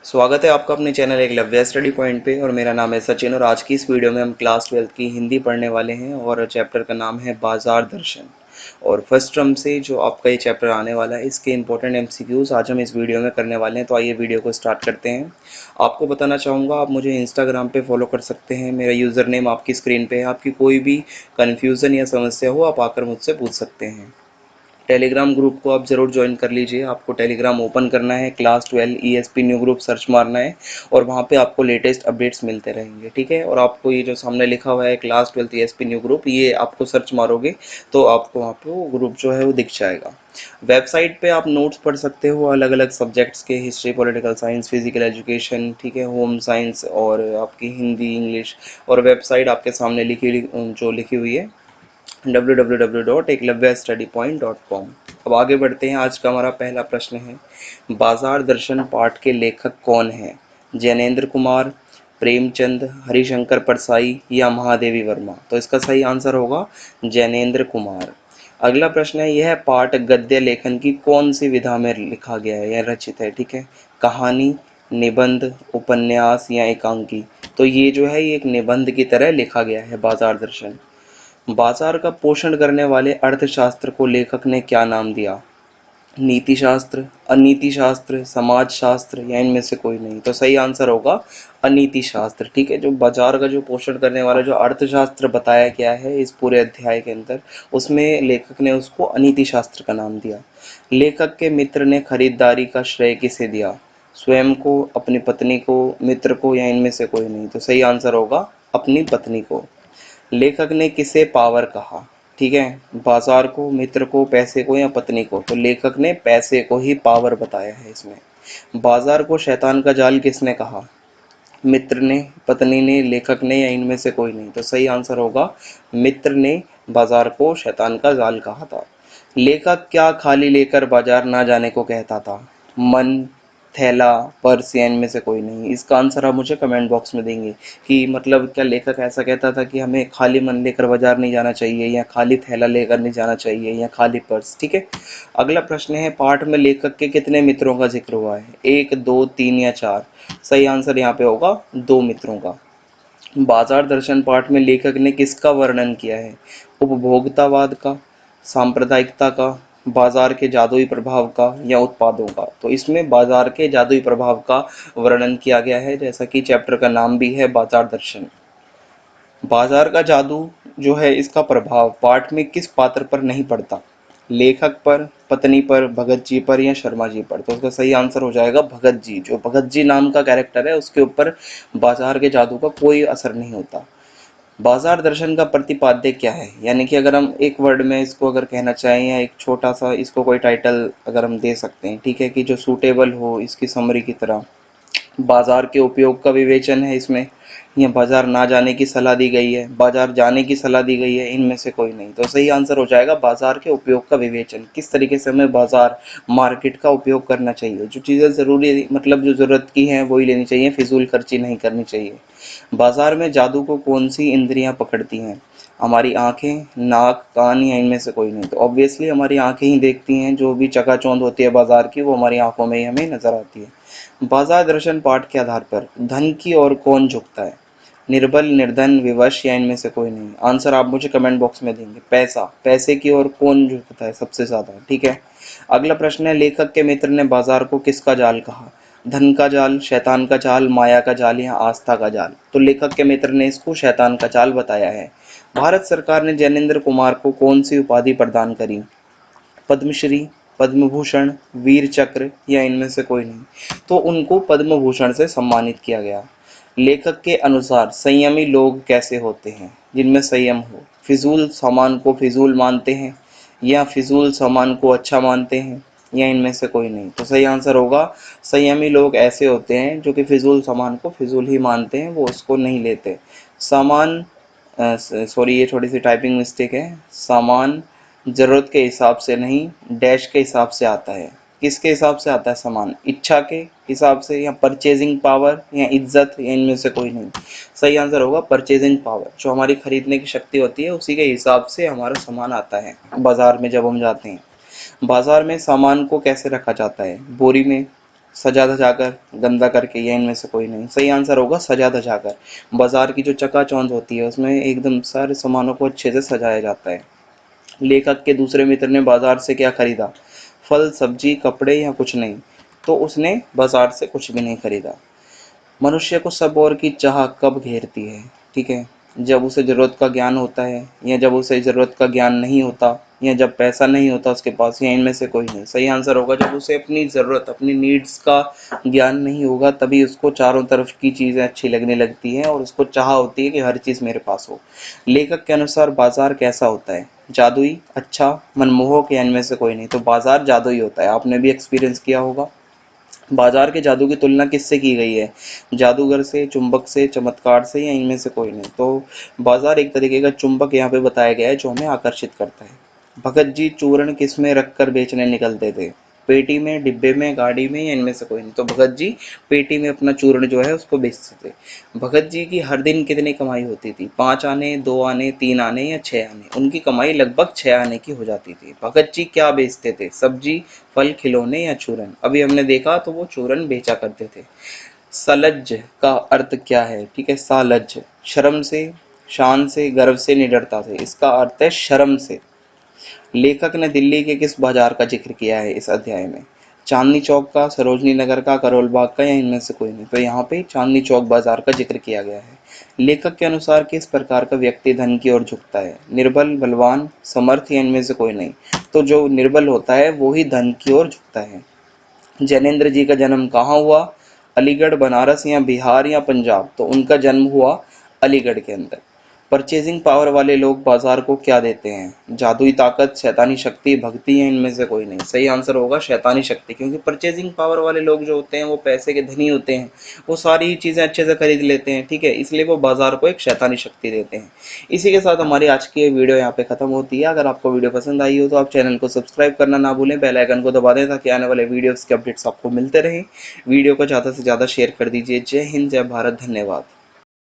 स्वागत है आपका अपने चैनल एकलव्य स्टडी पॉइंट पे। और मेरा नाम है सचिन और आज की इस वीडियो में हम क्लास 12 की हिंदी पढ़ने वाले हैं और चैप्टर का नाम है बाजार दर्शन। और फर्स्ट टर्म से जो आपका ये चैप्टर आने वाला है इसके इंपॉर्टेंट एमसीक्यूज आज हम इस वीडियो में करने वाले हैं। तो आइए वीडियो को स्टार्ट करते हैं। आपको बताना चाहूँगा आप मुझे इंस्टाग्राम पे फॉलो कर सकते हैं। मेरा यूज़र नेम आपकी स्क्रीन पे है। आपकी कोई भी कन्फ्यूज़न या समस्या हो आप आकर मुझसे पूछ सकते हैं। टेलीग्राम ग्रुप को आप ज़रूर ज्वाइन कर लीजिए। आपको टेलीग्राम ओपन करना है, class 12 ESP new group search मारना है और वहाँ पे आपको लेटेस्ट अपडेट्स मिलते रहेंगे। ठीक है, और आपको ये जो सामने लिखा हुआ है क्लास 12 ईएसपी न्यू ग्रुप, ये आपको सर्च मारोगे तो आपको वहाँ पे वो ग्रुप जो है वो दिख जाएगा। वेबसाइट पे आप नोट्स पढ़ सकते हो अलग अलग सब्जेक्ट्स के, history, political science, physical education, ठीक है, होम साइंस और आपकी हिंदी, इंग्लिश। और वेबसाइट आपके सामने लिखी हुई है www.eklavyastudypoint.com। अब आगे बढ़ते हैं। आज का हमारा पहला प्रश्न है, बाजार दर्शन पाठ के लेखक कौन हैं? जैनेन्द्र कुमार, प्रेमचंद, हरिशंकर परसाई या महादेवी वर्मा? तो इसका सही आंसर होगा जैनेन्द्र कुमार। अगला प्रश्न है, यह पाठ गद्य लेखन की कौन सी विधा में लिखा गया है या रचित है? ठीक है, कहानी, निबंध, उपन्यास या एकांकी? तो ये जो है ये एक निबंध की तरह लिखा गया है बाजार दर्शन। बाजार का पोषण करने वाले अर्थशास्त्र को लेखक ने क्या नाम दिया? नीति शास्त्र, अनीति शास्त्र, समाज शास्त्र या इनमें से कोई नहीं? तो सही आंसर होगा अनीति शास्त्र। ठीक है, जो बाजार का जो पोषण करने वाला जो अर्थशास्त्र बताया गया है इस पूरे अध्याय के अंदर, उसमें लेखक ने उसको अनीति शास्त्र का नाम दिया। लेखक के मित्र ने खरीदारी का श्रेय किसे दिया? स्वयं को, अपनी पत्नी को, मित्र को या इनमें से कोई नहीं? तो सही आंसर होगा अपनी पत्नी को। लेखक ने किसे पावर कहा? ठीक है, बाजार को, मित्र को, पैसे को या पत्नी को? तो लेखक ने पैसे को ही पावर बताया है इसमें। बाजार को शैतान का जाल किसने कहा? मित्र ने, पत्नी ने, लेखक ने या इनमें से कोई नहीं? तो सही आंसर होगा मित्र ने बाजार को शैतान का जाल कहा था। लेखक क्या खाली लेकर बाजार ना जाने को कहता था? मन, थैला, पर्स या इनमें से कोई नहीं? इसका आंसर आप मुझे कमेंट बॉक्स में देंगे कि मतलब क्या लेखक ऐसा कहता था कि हमें खाली मन लेकर बाजार नहीं जाना चाहिए, या खाली थैला लेकर नहीं जाना चाहिए, या खाली पर्स? ठीक है। अगला प्रश्न है, पाठ में लेखक के कितने मित्रों का जिक्र हुआ है? एक, दो, तीन या चार? सही आंसर यहाँ पे होगा दो मित्रों का। बाजार दर्शन पाठ में लेखक ने किसका वर्णन किया है? उपभोक्तावाद का, सांप्रदायिकता का, बाजार के जादुई प्रभाव का या उत्पादों का? तो इसमें बाजार के जादुई प्रभाव का वर्णन किया गया है, जैसा कि चैप्टर का नाम भी है बाजार दर्शन। बाजार का जादू जो है इसका प्रभाव पाठ में किस पात्र पर नहीं पड़ता? लेखक पर, पत्नी पर, भगत जी पर या शर्मा जी पर? तो उसका सही आंसर हो जाएगा भगत जी। जो भगत जी नाम का कैरेक्टर है उसके ऊपर बाजार के जादू का कोई असर नहीं होता। बाजार दर्शन का प्रतिपाद्य क्या है? यानी कि अगर हम एक वर्ड में इसको अगर कहना चाहें या एक छोटा सा इसको कोई टाइटल अगर हम दे सकते हैं, ठीक है, कि जो सूटेबल हो इसकी समरी की तरह। बाजार के उपयोग का विवेचन है इसमें, या बाजार ना जाने की सलाह दी गई है, बाजार जाने की सलाह दी गई है, इनमें से कोई नहीं? तो सही आंसर हो जाएगा बाजार के उपयोग का विवेचन। किस तरीके से हमें बाजार, मार्केट का उपयोग करना चाहिए, जो चीज़ें ज़रूरी मतलब जो ज़रूरत की हैं वही लेनी चाहिए, फिजूल खर्ची नहीं करनी चाहिए। बाजार में जादू को कौन सी इंद्रियां पकड़ती हैं? हमारी आंखें, नाक, कान या इनमें से कोई नहीं? तो ऑब्वियसली हमारी आंखें ही देखती हैं, जो भी चकाचौंध होती है बाजार की वो हमारी आंखों में ही हमें नजर आती है। बाजार दर्शन पाठ के आधार पर धन की ओर कौन झुकता है? निर्बल, निर्धन, विवश या इनमें से कोई नहीं? आंसर आप मुझे कमेंट बॉक्स में देंगे। पैसा, पैसे की ओर कौन झुकता है सबसे ज्यादा? ठीक है। अगला प्रश्न है, लेखक के मित्र ने बाजार को किसका जाल कहा? धन का जाल, शैतान का जाल, माया का जाल या आस्था का जाल? तो लेखक के मित्र ने इसको शैतान का जाल बताया है। भारत सरकार ने जैनेन्द्र कुमार को कौन सी उपाधि प्रदान करी? पद्मश्री, पद्म भूषण, वीर चक्र या इनमें से कोई नहीं? तो उनको पद्म भूषण से सम्मानित किया गया। लेखक के अनुसार संयमी लोग कैसे होते हैं? जिनमें संयम हो। फिजूल सामान को फिजूल मानते हैं या फिजूल सामान को अच्छा मानते हैं या इनमें से कोई नहीं? तो सही आंसर होगा संयमी लोग ऐसे होते हैं जो कि फिजूल सामान को फिजूल ही मानते हैं, वो उसको नहीं लेते। सामान, सॉरी ये थोड़ी सी टाइपिंग मिस्टेक है। सामान जरूरत के हिसाब से नहीं, डैश के हिसाब से आता है। किसके हिसाब से आता है सामान? इच्छा के हिसाब से, या परचेजिंग पावर या इज्जत या इनमें से कोई नहीं? सही आंसर होगा परचेजिंग पावर। जो हमारी खरीदने की शक्ति होती है उसी के हिसाब से हमारा सामान आता है बाजार में जब हम जाते हैं। बाजार में सामान को कैसे रखा जाता है? बोरी में, सजा धजा कर, गंदा करके, या इनमें से कोई नहीं? सही आंसर होगा सजा धजा कर। बाजार की जो चकाचौंध होती है उसमें एकदम सारे सामानों को अच्छे से सजाया जाता है। लेखक के दूसरे मित्र ने बाजार से क्या खरीदा? फल, सब्जी, कपड़े या कुछ नहीं? तो उसने बाजार से कुछ भी नहीं खरीदा। मनुष्य को सब और की चाह कब घेरती है? ठीक है, जब उसे ज़रूरत का ज्ञान होता है, या जब उसे ज़रूरत का ज्ञान नहीं होता, या जब पैसा नहीं होता उसके पास, या इनमें से कोई नहीं? सही आंसर होगा जब उसे अपनी ज़रूरत, अपनी नीड्स का ज्ञान नहीं होगा, तभी उसको चारों तरफ की चीज़ें अच्छी लगने लगती हैं और उसको चाह होती है कि हर चीज़ मेरे पास हो। लेखक के अनुसार बाजार कैसा होता है? जादुई, अच्छा, मनमोहक, या इनमें से कोई नहीं? तो बाजार जादुई होता है, आपने भी एक्सपीरियंस किया होगा। बाजार के जादू की तुलना किससे की गई है? जादूगर से, चुंबक से, चमत्कार से, या इनमें से कोई नहीं? तो बाजार एक तरीके का चुंबक यहाँ पे बताया गया है जो हमें आकर्षित करता है। भगत जी चूर्ण किस में रख कर बेचने निकलते थे? पेटी में, डिब्बे में, गाड़ी में, या इनमें से कोई नहीं? तो भगत जी पेटी में अपना चूर्ण जो है उसको बेचते थे। भगत जी की हर दिन कितनी कमाई होती थी? 5 आने, 2 आने, 3 आने, या 6 आने? उनकी कमाई लगभग 6 आने की हो जाती थी। भगत जी क्या बेचते थे? सब्जी, फल, खिलौने, या चूरन? अभी हमने देखा तो वो चूरन बेचा करते थे। सलज्ज का अर्थ क्या है? ठीक है, सालज्ज, शर्म से, शान से, गर्व से, निडरता से। इसका अर्थ है शर्म से। लेखक ने दिल्ली के किस बाजार का जिक्र किया है इस अध्याय में? चांदनी चौक का, सरोजनी नगर का, करोल बाग का, या इनमें से कोई नहीं? तो यहाँ पे चांदनी चौक बाजार का जिक्र किया गया है। लेखक के अनुसार किस प्रकार का व्यक्ति धन की ओर झुकता है? निर्बल, बलवान, समर्थ, या इनमें से कोई नहीं? तो जो निर्बल होता है वो ही धन की ओर झुकता है। जैनेन्द्र जी का जन्म कहाँ हुआ? अलीगढ़, बनारस, या बिहार, या पंजाब? तो उनका जन्म हुआ अलीगढ़ के अंदर। परचेजिंग पावर वाले लोग बाजार को क्या देते हैं? जादुई ताकत, शैतानी शक्ति, भक्ति, या इनमें से कोई नहीं? सही आंसर होगा शैतानी शक्ति, क्योंकि परचेजिंग पावर वाले लोग जो होते हैं वो पैसे के धनी होते हैं, वो सारी चीज़ें अच्छे से खरीद लेते हैं, ठीक है, इसलिए वो बाजार को एक शैतानी शक्ति देते हैं। इसी के साथ हमारी आज की ये वीडियो यहाँ पे खत्म होती है। अगर आपको वीडियो पसंद आई हो तो आप चैनल को सब्सक्राइब करना ना भूलें, बेल आइकन को दबा दें ताकि आने वाले वीडियोस के अपडेट्स आपको मिलते रहें। वीडियो को ज़्यादा से ज़्यादा शेयर कर दीजिए। जय हिंद, जय भारत, धन्यवाद।